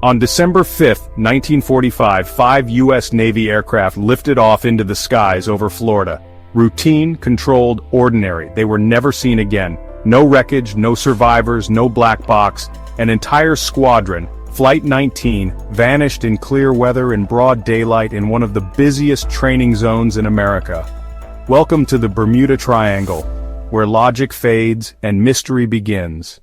On December 5, 1945, 5 U.S. Navy aircraft lifted off into the skies over Florida. Routine, controlled, ordinary. They were never seen again. No wreckage, no survivors, no black box. An entire squadron, Flight 19, vanished in clear weather in broad daylight in one of the busiest training zones in America. Welcome to the Bermuda Triangle, where logic fades and mystery begins.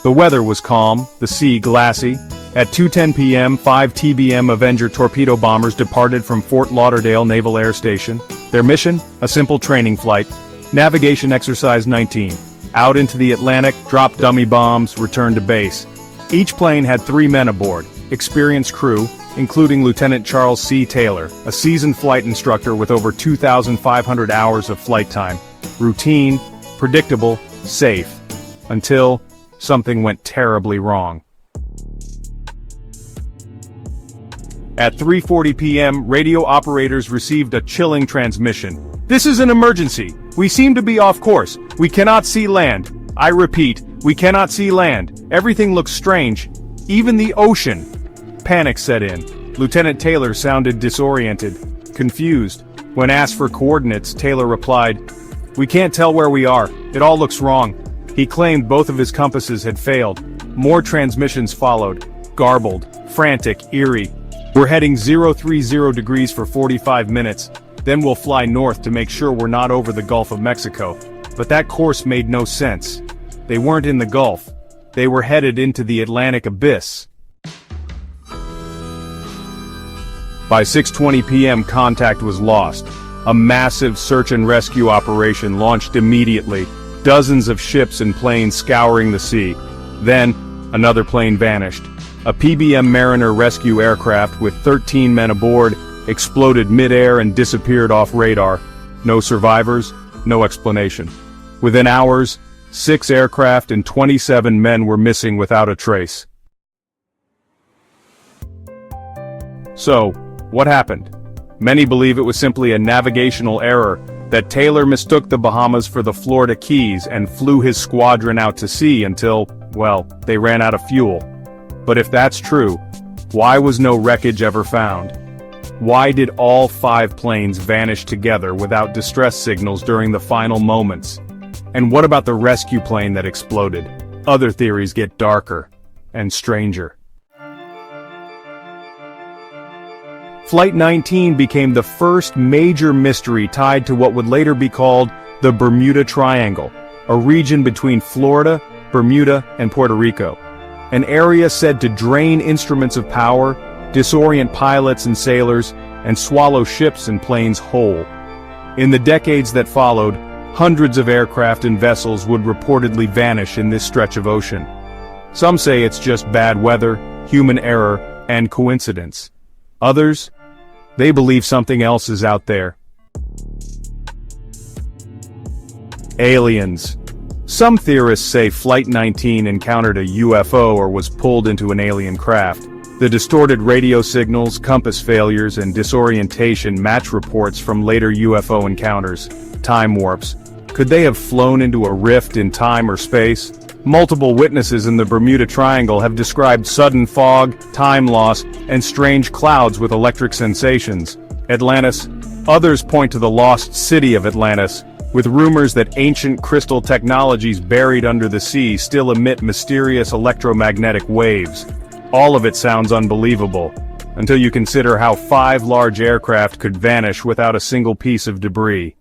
The weather was calm, the sea glassy. At 2:10 p.m., 5 TBM Avenger torpedo bombers departed from Fort Lauderdale Naval Air Station. Their mission? A simple training flight. Navigation Exercise 19. Out into the Atlantic, drop dummy bombs, return to base. Each plane had 3 men aboard, experienced crew, including Lieutenant Charles C. Taylor, a seasoned flight instructor with over 2,500 hours of flight time. Routine, predictable, safe. Until something went terribly wrong. At 3:40 p.m., radio operators received a chilling transmission. "This is an emergency. We seem to be off course. We cannot see land. I repeat, we cannot see land. Everything looks strange. Even the ocean." Panic set in. Lieutenant Taylor sounded disoriented, confused. When asked for coordinates, Taylor replied, "We can't tell where we are. It all looks wrong." He claimed both of his compasses had failed. More transmissions followed. Garbled, frantic, eerie. "We're heading 030 degrees for 45 minutes. Then we'll fly north to make sure we're not over the Gulf of Mexico." But that course made no sense. They weren't in the Gulf. They were headed into the Atlantic abyss. By 6:20 p.m. contact was lost. A massive search and rescue operation launched immediately. Dozens of ships and planes scouring the sea. Then, another plane vanished. A PBM Mariner rescue aircraft with 13 men aboard exploded mid-air and disappeared off radar. No survivors, no explanation. Within hours, 6 aircraft and 27 men were missing without a trace. So, what happened? Many believe it was simply a navigational error, that Taylor mistook the Bahamas for the Florida Keys and flew his squadron out to sea until, well, they ran out of fuel. But if that's true, why was no wreckage ever found? Why did all 5 planes vanish together without distress signals during the final moments? And what about the rescue plane that exploded? Other theories get darker and stranger. Flight 19 became the first major mystery tied to what would later be called the Bermuda Triangle, a region between Florida, Bermuda, and Puerto Rico. An area said to drain instruments of power, disorient pilots and sailors, and swallow ships and planes whole. In the decades that followed, hundreds of aircraft and vessels would reportedly vanish in this stretch of ocean. Some say it's just bad weather, human error, and coincidence. Others, they believe something else is out there. Aliens. Some theorists say Flight 19 encountered a UFO or was pulled into an alien craft. The distorted radio signals, compass failures, and disorientation match reports from later UFO encounters. Time warps. Could they have flown into a rift in time or space? Multiple witnesses in the Bermuda Triangle have described sudden fog, time loss, and strange clouds with electric sensations. Atlantis. Others point to the lost city of Atlantis, with rumors that ancient crystal technologies buried under the sea still emit mysterious electromagnetic waves. All of it sounds unbelievable, until you consider how 5 large aircraft could vanish without a single piece of debris.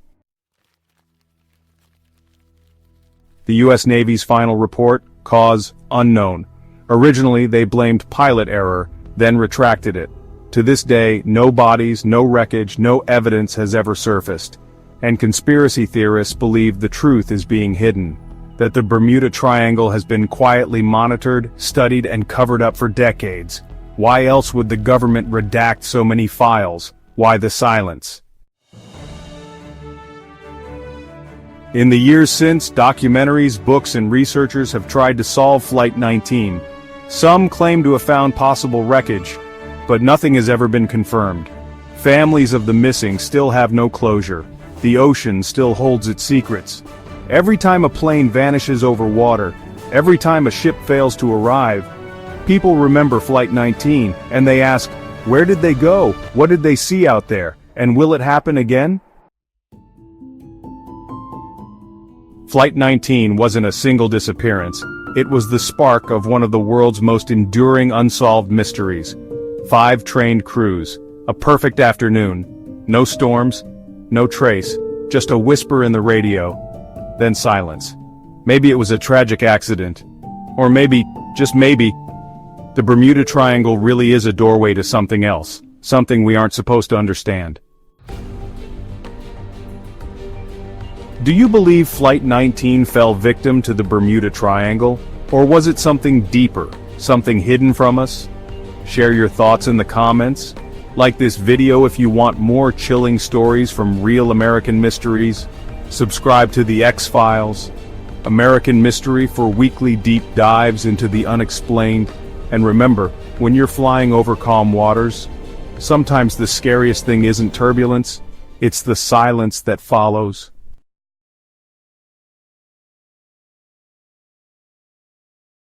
The U.S. Navy's final report, cause unknown. Originally, they blamed pilot error, then retracted it. To this day, no bodies, no wreckage, no evidence has ever surfaced. And conspiracy theorists believe the truth is being hidden, that the Bermuda Triangle has been quietly monitored, studied, and covered up for decades. Why else would the government redact so many files? Why the silence? In the years since, documentaries, books, and researchers have tried to solve Flight 19. Some claim to have found possible wreckage, but nothing has ever been confirmed. Families of the missing still have no closure. The ocean still holds its secrets. Every time a plane vanishes over water, Every time a ship fails to arrive, people remember Flight 19, and they ask, where did they go? What did they see out there? And will it happen again? Flight 19 wasn't a single disappearance. It was the spark of one of the world's most enduring unsolved mysteries. 5 trained crews, a perfect afternoon. No storms, no trace, just a whisper in the radio, then silence. Maybe it was a tragic accident. Or maybe, just maybe, the Bermuda Triangle really is a doorway to something else, something we aren't supposed to understand. Do you believe Flight 19 fell victim to the Bermuda Triangle? Or was it something deeper, something hidden from us? Share your thoughts in the comments. Like this video if you want more chilling stories from real American mysteries. Subscribe to the X-Files, American Mystery, for weekly deep dives into the unexplained. And remember, when you're flying over calm waters, sometimes the scariest thing isn't turbulence, it's the silence that follows.